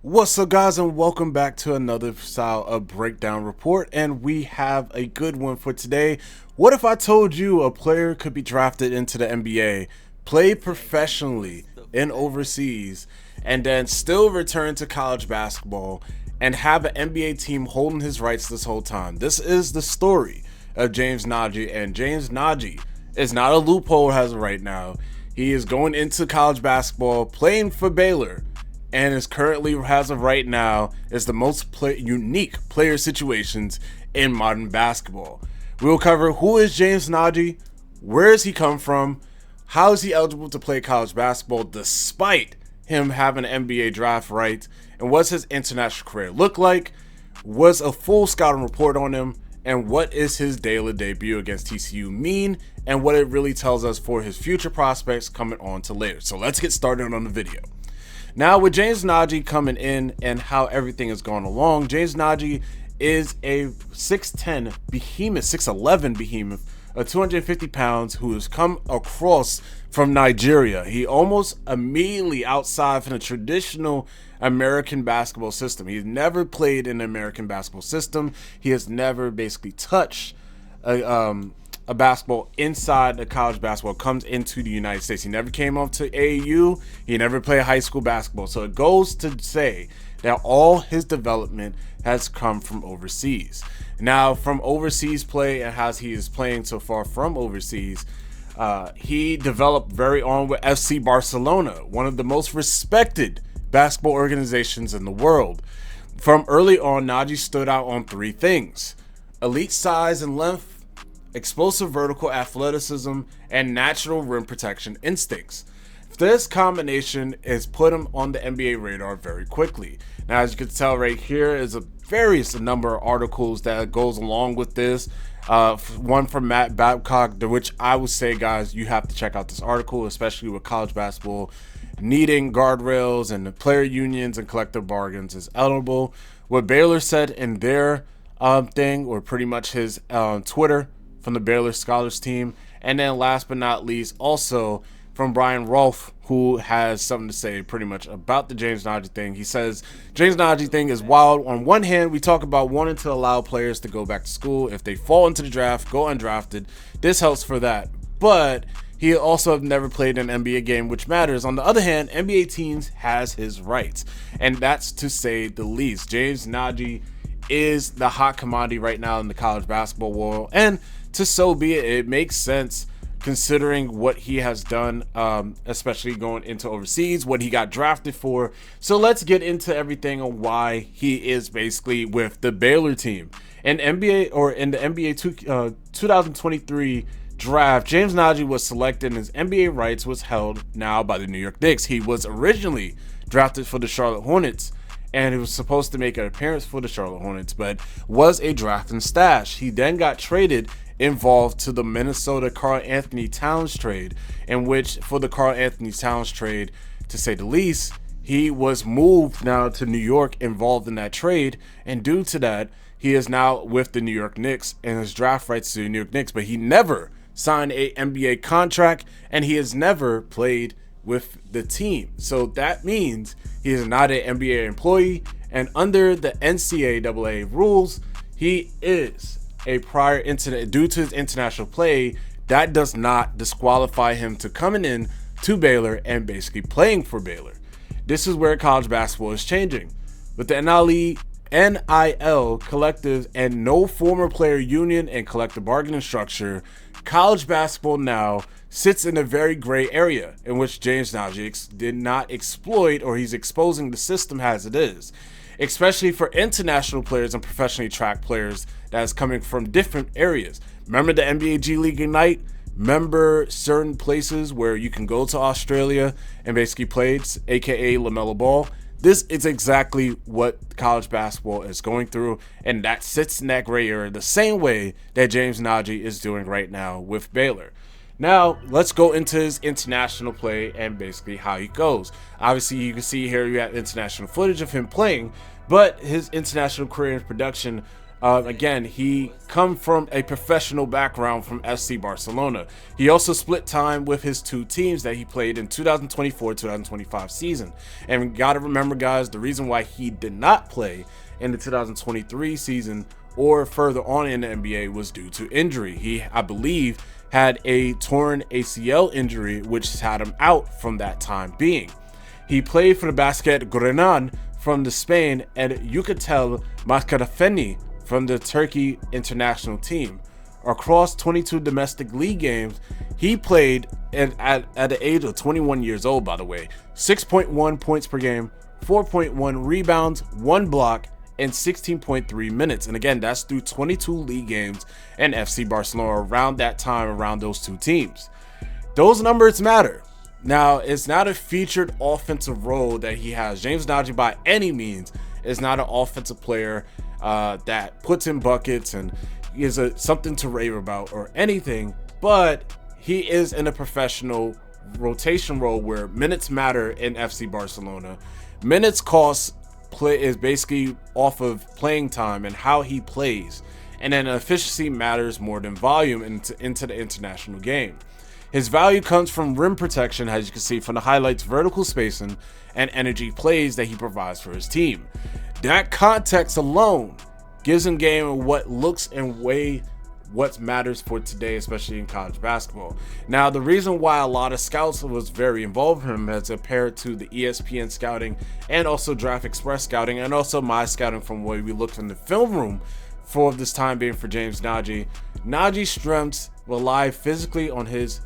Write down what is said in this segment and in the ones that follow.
What's up, guys, and welcome back to another style of breakdown report. And we have a good one for today. What if I told you a player could be drafted into the NBA, play professionally in overseas, and then still return to college basketball and have an NBA team holding his rights this whole time? This is the story of James Nnaji, and James Nnaji is not a loophole as of right now. He is going into college basketball, playing for Baylor, and is currently, as of right now, is the most unique player situations in modern basketball. We will cover who is James Nnaji, where does he come from, how is he eligible to play college basketball despite him having an NBA draft right, and what's his international career look like, what's a full scouting report on him, and what is his Baylor debut against TCU mean, and what it really tells us for his future prospects coming on to later. So let's get started on the video. Now, with James Nnaji coming in and how everything is going along, James Nnaji is a 6'10 behemoth, 6'11 behemoth, 250 pounds, who has come across from Nigeria. He almost immediately outside from the traditional American basketball system. He's never played in the American basketball system. He has never basically touched a basketball inside the college basketball, comes into the United States. He never came off to AAU. He never played high school basketball. So it goes to say that all his development has come from overseas. Now, from overseas play and how he is playing so far from overseas, he developed very on with FC Barcelona, one of the most respected basketball organizations in the world. From early on, Nnaji stood out on three things: elite size and length, explosive vertical athleticism, and natural rim protection instincts. This combination has put him on the NBA radar very quickly. Now, as you can tell right here is a various number of articles that goes along with this. One from Matt Babcock, which I would say, guys, you have to check out this article, especially with college basketball needing guardrails and the player unions and collective bargains is eligible. What Baylor said in their thing, or pretty much his Twitter, from the Baylor Scholars team. And then last but not least, also from Brian Rolfe, who has something to say pretty much about the James Nnaji thing. He says, James Nnaji thing is wild. On one hand, we talk about wanting to allow players to go back to school. If they fall into the draft, go undrafted. This helps for that. But he also have never played an NBA game, which matters. On the other hand, NBA teams has his rights. And that's to say the least. James Nnaji is the hot commodity right now in the college basketball world. And to so be it, it makes sense considering what he has done, especially going into overseas, what he got drafted for. So let's get into everything on why he is basically with the Baylor team. In the NBA 2023 draft, James Nnaji was selected and his NBA rights was held now by the New York Knicks. He was originally drafted for the Charlotte Hornets, and he was supposed to make an appearance for the Charlotte Hornets, but was a draft and stash. He then got traded, involved to the Minnesota Karl-Anthony Towns trade, in which for the Karl-Anthony Towns trade, to say the least, he was moved now to New York, involved in that trade, and due to that, he is now with the New York Knicks and his draft rights to the New York Knicks, but he never signed a NBA contract, and he has never played with the team. So that means he is not an NBA employee, and under the NCAA rules, he is a prior incident due to his international play. That does not disqualify him to coming in to Baylor and basically playing for Baylor. This is where college basketball is changing. With the NIL collective and no former player union and collective bargaining structure, college basketball now sits in a very gray area in which James Nnaji did not exploit, or he's exposing the system as it is, especially for international players and professionally tracked players that is coming from different areas. Remember the NBA G League Ignite? Remember certain places where you can go to Australia and basically play, aka LaMelo Ball? This is exactly what college basketball is going through, and that sits in that gray area the same way that James Nnaji is doing right now with Baylor. Now, let's go into his international play and basically how he goes. Obviously, you can see here you have international footage of him playing, but his international career and production Again, he come from a professional background from FC Barcelona. He also split time with his two teams that he played in 2024-2025 season. And we got to remember, guys, the reason why he did not play in the 2023 season or further on in the NBA was due to injury. He, I believe, had a torn ACL injury, which had him out from that time being. He played for the Basket Grenan from the Spain and Yucatel Mascarafeni from the Turkey international team. Across 22 domestic league games, he played at the age of 21 years old, by the way. 6.1 points per game, 4.1 rebounds, 1 block, and 16.3 minutes. And again, that's through 22 league games and FC Barcelona around that time, around those two teams. Those numbers matter. Now, it's not a featured offensive role that he has. James Nnaji, by any means, is not an offensive player that puts in buckets and is something to rave about or anything, but he is in a professional rotation role where minutes matter in FC Barcelona. Minutes cost play is basically off of playing time and how he plays, and then efficiency matters more than volume into the international game. His value comes from rim protection, as you can see from the highlights, vertical spacing, and energy plays that he provides for his team. That context alone gives him game what looks and way what matters for today, especially in college basketball. Now, the reason why a lot of scouts was very involved in him as compared to the ESPN scouting and also Draft Express scouting and also my scouting from where we looked in the film room for this time being for James Nnaji. Nnaji's strengths rely physically on his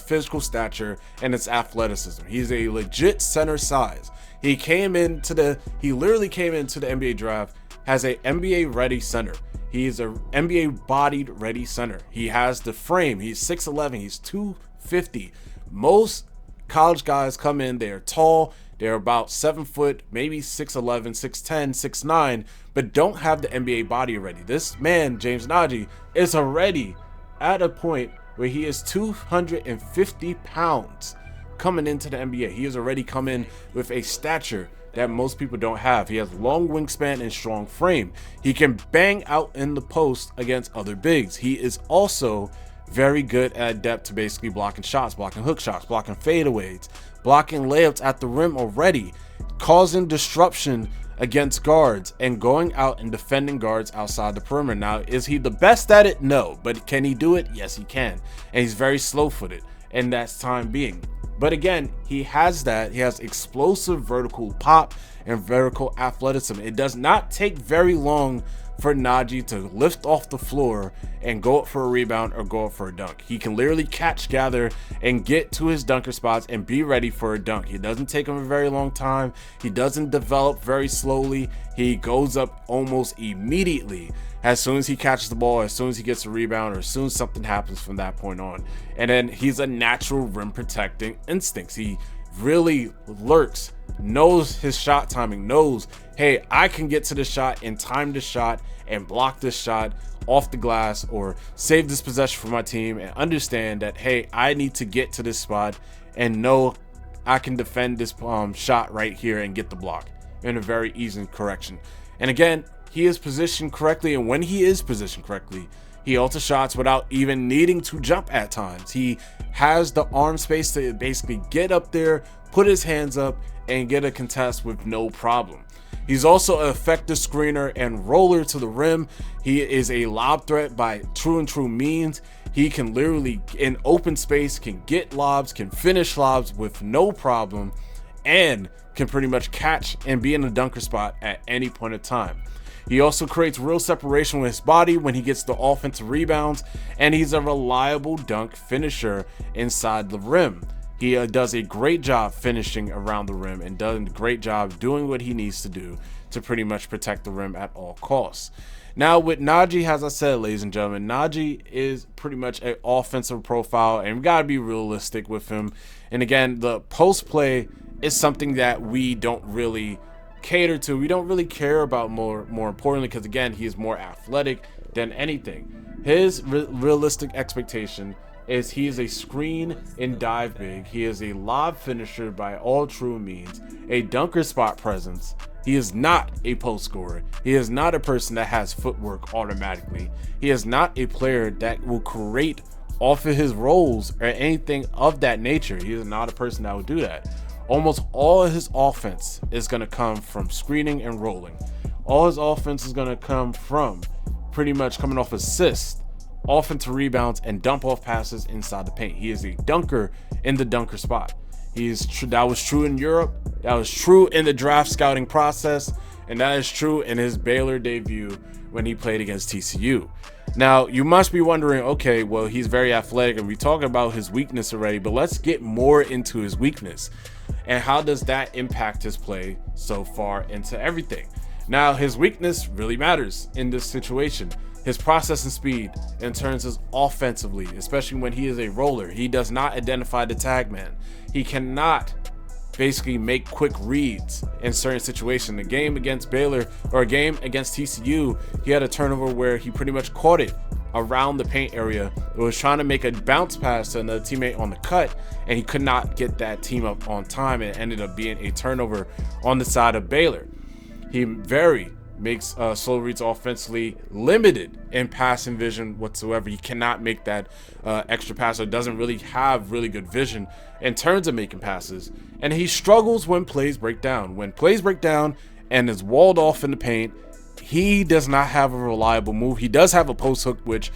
physical stature and his athleticism. He's a legit center size. He literally came into the NBA draft as a NBA ready center. He is an NBA bodied ready center. He has the frame. He's 6'11", he's 250. Most college guys come in, they're tall, they're about 7 foot, maybe 6'11", 6'10", 6'9", but don't have the NBA body already. This man, James Nnaji, is already at a point where he is 250 pounds coming into the NBA. He has already come in with a stature that most people don't have. He has long wingspan and strong frame. He can bang out in the post against other bigs. He is also very good at adept to basically blocking shots, blocking hook shots, blocking fadeaways, blocking layups at the rim already, causing disruption against guards and going out and defending guards outside the perimeter. Now, is he the best at it? No. But can he do it? Yes, he can. And he's very slow-footed in that time being. But again, he has that. He has explosive vertical pop and vertical athleticism. It does not take very long for Nnaji to lift off the floor and go up for a rebound or go up for a dunk. He can literally catch, gather, and get to his dunker spots and be ready for a dunk. It doesn't take him a very long time. He doesn't develop very slowly. He goes up almost immediately as soon as he catches the ball, as soon as he gets a rebound, or as soon as something happens from that point on. And then he's a natural rim protecting instincts. He really lurks, knows his shot timing, knows, hey, I can get to the shot and time the shot and block this shot off the glass or save this possession for my team, and understand that, hey, I need to get to this spot and know I can defend this shot right here and get the block in a very easy correction. And again, he is positioned correctly, and when he is positioned correctly, he alters shots without even needing to jump at times. He has the arm space to basically get up there, put his hands up, and get a contest with no problem. He's also an effective screener and roller to the rim. He is a lob threat by true means. He can literally, in open space, can get lobs, can finish lobs with no problem, and can pretty much catch and be in a dunker spot at any point of time. He also creates real separation with his body when he gets the offensive rebounds, and he's a reliable dunk finisher inside the rim. He does a great job finishing around the rim and does a great job doing what he needs to do to pretty much protect the rim at all costs. Now with Nnaji, as I said, ladies and gentlemen, Nnaji is pretty much an offensive profile, and we gotta be realistic with him. And again, the post play is something that we don't really cater to. We don't really care about more importantly, because again, he is more athletic than anything. His realistic expectation is he is a screen and dive big. He is a lob finisher by all true means, a dunker spot presence. He is not a post scorer. He is not a person that has footwork automatically. He is not a player that will create off of his rolls or anything of that nature. He is not a person that will do that. Almost all of his offense is going to come from screening and rolling. All his offense is going to come from pretty much coming off assists, offensive rebounds, and dump off passes inside the paint. He is a dunker in the dunker spot. That was true in Europe. That was true in the draft scouting process. And that is true in his Baylor debut when he played against TCU. Now, you must be wondering, okay, well, he's very athletic and we talked about his weakness already, but let's get more into his weakness. And how does that impact his play so far into everything? Now, his weakness really matters in this situation. His processing speed in terms of offensively, especially when he is a roller. He does not identify the tag man. He cannot basically make quick reads in certain situations. The game against Baylor, or a game against TCU, he had a turnover where he pretty much caught it around the paint area. It was trying to make a bounce pass to another teammate on the cut, and he could not get that team up on time, and it ended up being a turnover on the side of Baylor. He makes slow reads offensively, limited in passing vision whatsoever. He cannot make that extra pass, or doesn't really have really good vision in terms of making passes. And he struggles when plays break down. When plays break down and is walled off in the paint, he does not have a reliable move. He does have a post hook, which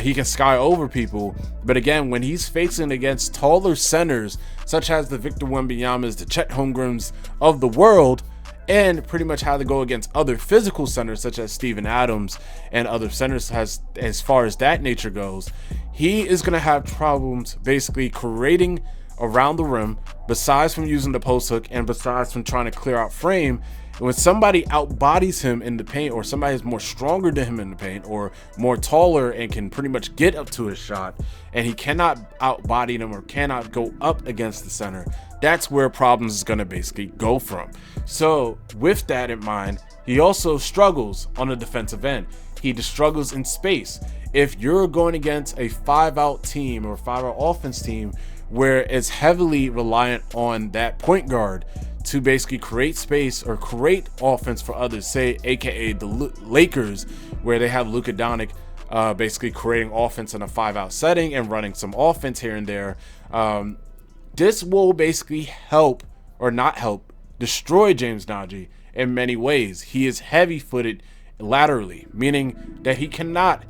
he can sky over people. But again, when he's facing against taller centers, such as the Victor Wembanyama's, the Chet Holmgrens of the world, and pretty much how to go against other physical centers such as Steven Adams and other centers as far as that nature goes, he is going to have problems basically creating around the rim, besides from using the post hook and besides from trying to clear out frame. When somebody outbodies him in the paint, or somebody is more stronger than him in the paint, or more taller and can pretty much get up to his shot, and he cannot outbody them or cannot go up against the center, that's where problems is going to basically go from. So with that in mind, he also struggles on the defensive end. He just struggles in space. If you're going against a 5-out team or 5-out offense team where it's heavily reliant on that point guard to basically create space or create offense for others, say aka the Lakers, where they have Luka Doncic basically creating offense in a 5-out setting and running some offense here and there, this will basically help, or not help, destroy James Nnaji in many ways. He is heavy-footed laterally, meaning that he cannot,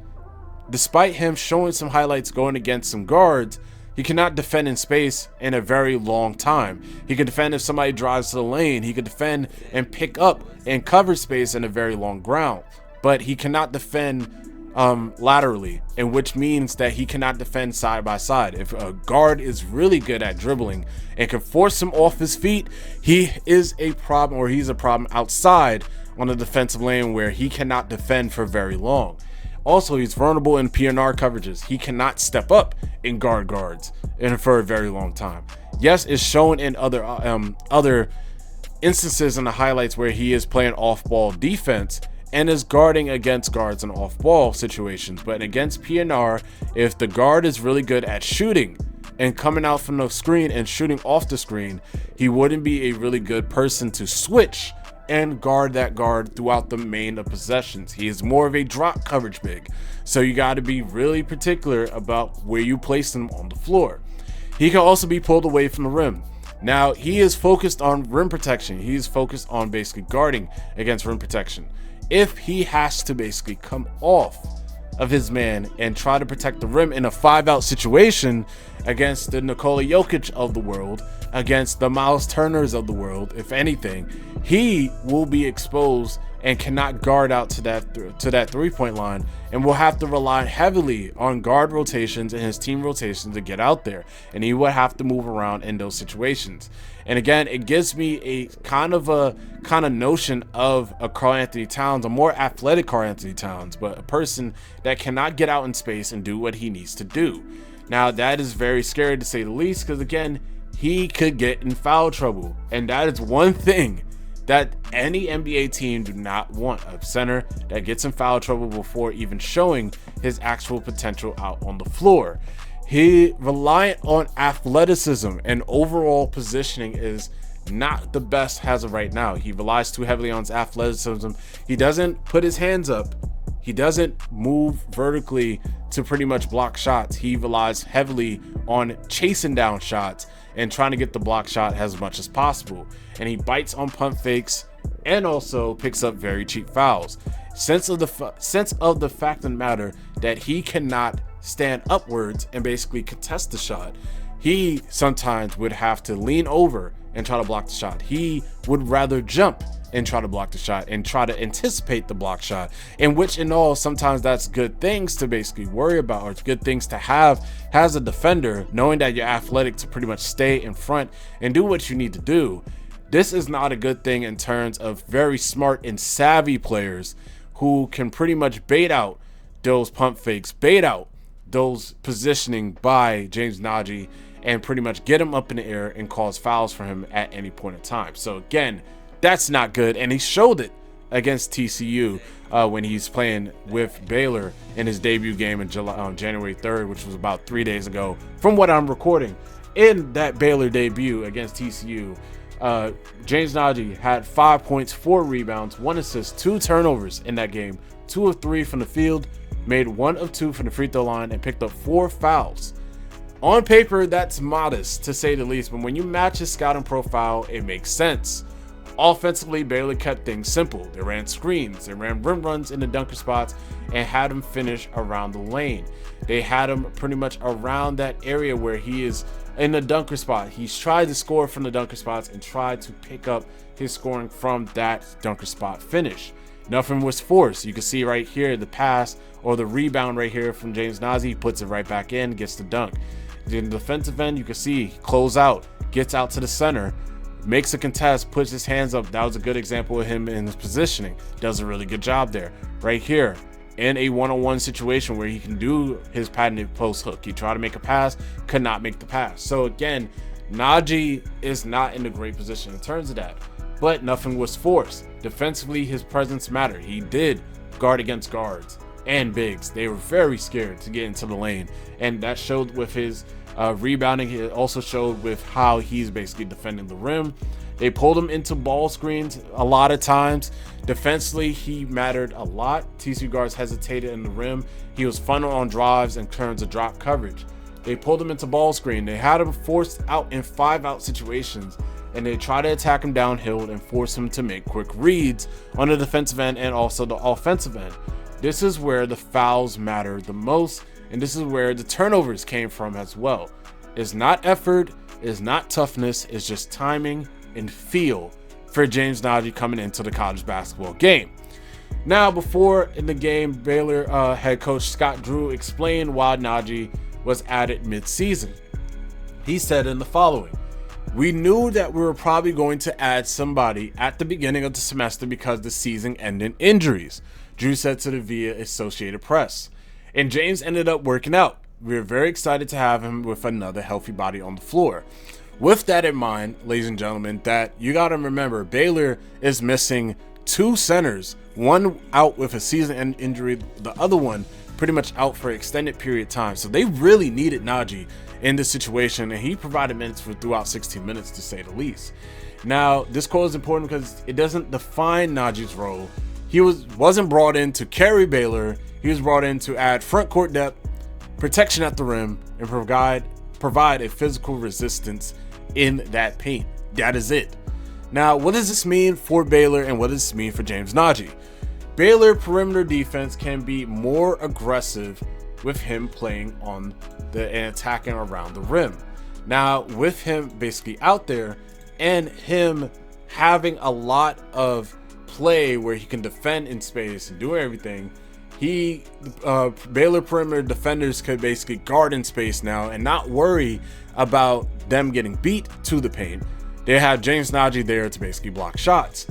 despite him showing some highlights going against some guards, he cannot defend in space in a very long time. He can defend if somebody drives to the lane. He can defend and pick up and cover space in a very long ground. But he cannot defend laterally, and which means that he cannot defend side by side. If a guard is really good at dribbling and can force him off his feet, he is a problem, or he's a problem outside on the defensive lane where he cannot defend for very long. Also, he's vulnerable in PNR coverages. He cannot step up in guards and for a very long time. Yes, it's shown in other instances in the highlights where he is playing off-ball defense and is guarding against guards in off-ball situations. But against PNR, if the guard is really good at shooting and coming out from the screen and shooting off the screen, he wouldn't be a really good person to switch and guard that guard throughout the main of possessions. He is more of a drop coverage big, so you got to be really particular about where you place him on the floor. He can also be pulled away from the rim. Now, he is focused on rim protection. He's focused on basically guarding against rim protection. If he has to basically come off of his man and try to protect the rim in a 5-out situation against the Nikola Jokic of the world, against the Miles Turners of the world, if anything, he will be exposed and cannot guard out to that three-point line, and will have to rely heavily on guard rotations and his team rotations to get out there, and he would have to move around in those situations. And again, it gives me a kind of notion of a Karl-Anthony Towns, a more athletic Karl-Anthony Towns, but a person that cannot get out in space and do what he needs to do. Now, that is very scary to say the least, because again, he could get in foul trouble, and that is one thing that any NBA team do not want: a center that gets in foul trouble before even showing his actual potential out on the floor. He reliant on athleticism and overall positioning is not the best as of right now. He relies too heavily on his athleticism. He doesn't put his hands up. He doesn't move vertically to pretty much block shots. He relies heavily on chasing down shots and trying to get the block shot as much as possible. And he bites on pump fakes and also picks up very cheap fouls. Sense of the fact of the matter that he cannot stand upwards and basically contest the shot. He sometimes would have to lean over and try to block the shot. He would rather jump and try to block the shot and try to anticipate the block shot, in which in all, sometimes that's good things to basically worry about, or it's good things to have as a defender, knowing that you're athletic to pretty much stay in front and do what you need to do. This is not a good thing in terms of very smart and savvy players who can pretty much bait out those pump fakes, bait out those positioning by James Nnaji, and pretty much get him up in the air and cause fouls for him at any point in time. So again, that's not good, and he showed it against TCU when he's playing with Baylor in his debut game in January 3rd, which was about 3 days ago from what I'm recording. In that Baylor debut against TCU, James Nnaji had 5 points, 4 rebounds, 1 assist, 2 turnovers in that game, 2 of 3 from the field, made 1 of 2 from the free throw line, and picked up 4 fouls. On paper, that's modest to say the least, but when you match his scouting profile, it makes sense. Offensively, Baylor kept things simple. They ran screens, they ran rim runs in the dunker spots, and had him finish around the lane. They had him pretty much around that area where he is in the dunker spot. He's tried to score from the dunker spots and tried to pick up his scoring from that dunker spot finish. Nothing was forced. You can see right here the pass or the rebound right here from James Nnaji. He puts it right back in, gets the dunk. In the defensive end, you can see close out, gets out to the center, makes a contest, puts his hands up. That was a good example of him in his positioning. Does a really good job there. Right here, in a one-on-one situation where he can do his patented post hook. He tried to make a pass, could not make the pass. So again, Nnaji is not in a great position in terms of that. But nothing was forced. Defensively, his presence mattered. He did guard against guards and bigs. They were very scared to get into the lane. And that showed with his rebounding. It also showed with how he's basically defending the rim. They pulled him into ball screens a lot of times. Defensively, he mattered a lot. TCU guards hesitated in the rim. He was funneled on drives in terms of drop coverage. They pulled him into ball screen. They had him forced out in 5-out situations, and they tried to attack him downhill and force him to make quick reads on the defensive end and also the offensive end. This is where the fouls matter the most, and this is where the turnovers came from as well. It's not effort, it's not toughness, it's just timing and feel for James Nnaji coming into the college basketball game. Now, before in the game, Baylor head coach Scott Drew explained why Nnaji was added mid-season. He said in the following: "We knew that we were probably going to add somebody at the beginning of the semester because the season ended in injuries," Drew said to the via Associated Press. And James ended up working out. We were very excited to have him with another healthy body on the floor. With that in mind, ladies and gentlemen, that you got to remember, Baylor is missing 2 centers, one out with a season-end injury, the other one pretty much out for an extended period of time. So they really needed Nnaji in this situation, and he provided minutes for throughout 16 minutes, to say the least. Now, this quote is important because it doesn't define Nnaji's role. He wasn't brought in to carry Baylor. He was brought in to add front court depth, protection at the rim, and provide a physical resistance in that paint. That is it. Now, what does this mean for Baylor, and what does this mean for James Nnaji? Baylor perimeter defense can be more aggressive with him playing on and attacking around the rim. Now, with him basically out there and him having a lot of play where he can defend in space and do everything, Baylor perimeter defenders could basically guard in space now and not worry about them getting beat to the paint. They have James Nnaji there to basically block shots.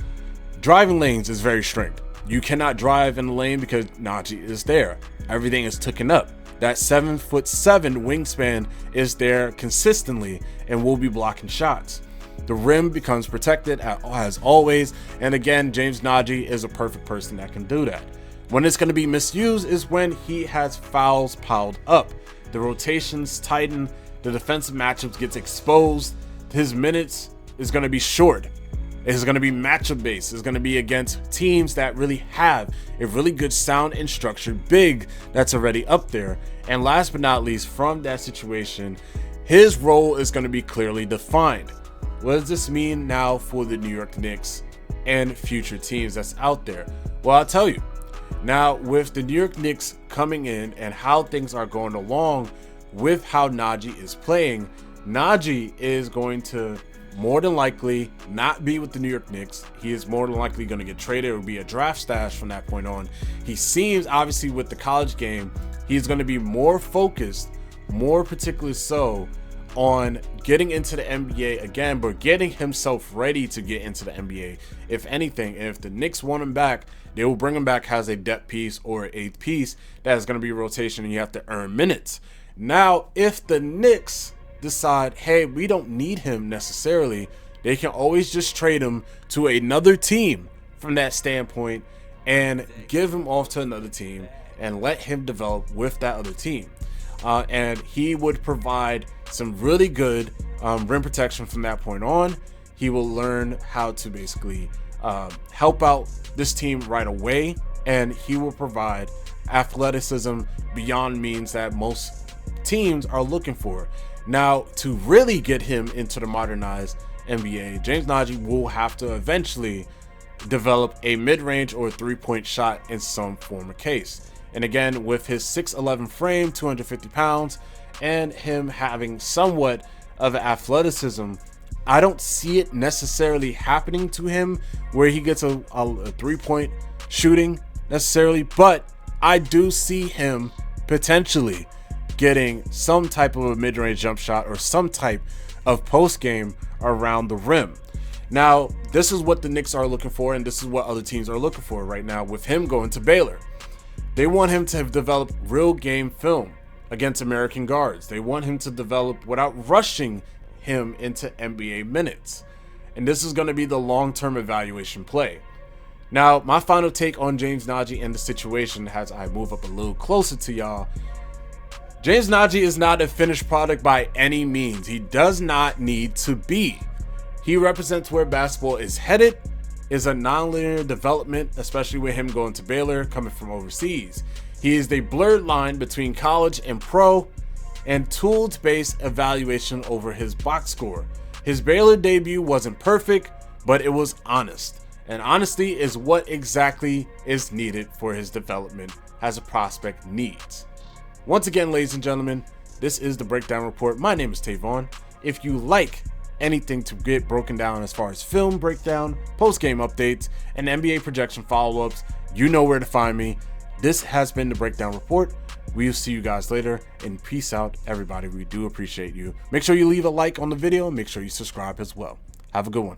Driving lanes is very strict. You cannot drive in the lane because Nnaji is there. Everything is taken up. That 7'7" wingspan is there consistently and will be blocking shots. The rim becomes protected as always, and again, James Nnaji is a perfect person that can do that. When it's going to be misused is when he has fouls piled up. The rotations tighten, the defensive matchups gets exposed, his minutes is going to be short. It's going to be matchup based. It's going to be against teams that really have a really good sound and structured big that's already up there. And last but not least, from that situation, his role is going to be clearly defined. What does this mean now for the New York Knicks and future teams that's out there? Well, I'll tell you. Now, with the New York Knicks coming in and how things are going along with how Nnaji is playing, Nnaji is going to more than likely not be with the New York Knicks. He is more than likely going to get traded or be a draft stash from that point on. He seems, obviously, with the college game, he's going to be more focused, more particularly so, on getting into the NBA again, but getting himself ready to get into the NBA. If anything, if the Knicks want him back, they will bring him back as a depth piece or an eighth piece that is going to be rotation, and you have to earn minutes. Now, if the Knicks decide, hey, we don't need him necessarily, they can always just trade him to another team from that standpoint and give him off to another team and let him develop with that other team. And he would provide some really good rim protection from that point on. He will learn how to basically help out this team right away, and he will provide athleticism beyond means that most teams are looking for. Now, to really get him into the modernized NBA, James Nnaji will have to eventually develop a mid-range or three-point shot in some form or case. And again, with his 6'11 frame, 250 pounds, and him having somewhat of athleticism, I don't see it necessarily happening to him where he gets a three-point shooting necessarily, but I do see him potentially getting some type of a mid-range jump shot or some type of post game around the rim. Now, this is what the Knicks are looking for, and this is what other teams are looking for right now with him going to Baylor. They want him to develop real game film against American guards. They want him to develop without rushing him into NBA minutes. And this is going to be the long-term evaluation play. Now, my final take on James Nnaji and the situation as I move up a little closer to y'all. James Nnaji is not a finished product by any means. He does not need to be. He represents where basketball is headed, is a non-linear development, especially with him going to Baylor, coming from overseas. He is the blurred line between college and pro, and tooled-based evaluation over his box score. His Baylor debut wasn't perfect, but it was honest. And honesty is what exactly is needed for his development as a prospect needs. Once again, ladies and gentlemen, this is the Breakdown Report. My name is Tavon. If you like anything to get broken down as far as film breakdown, post-game updates, and NBA projection follow-ups, you know where to find me. This has been the Breakdown Report. We'll see you guys later, and peace out, everybody. We do appreciate you. Make sure you leave a like on the video, and make sure you subscribe as well. Have a good one.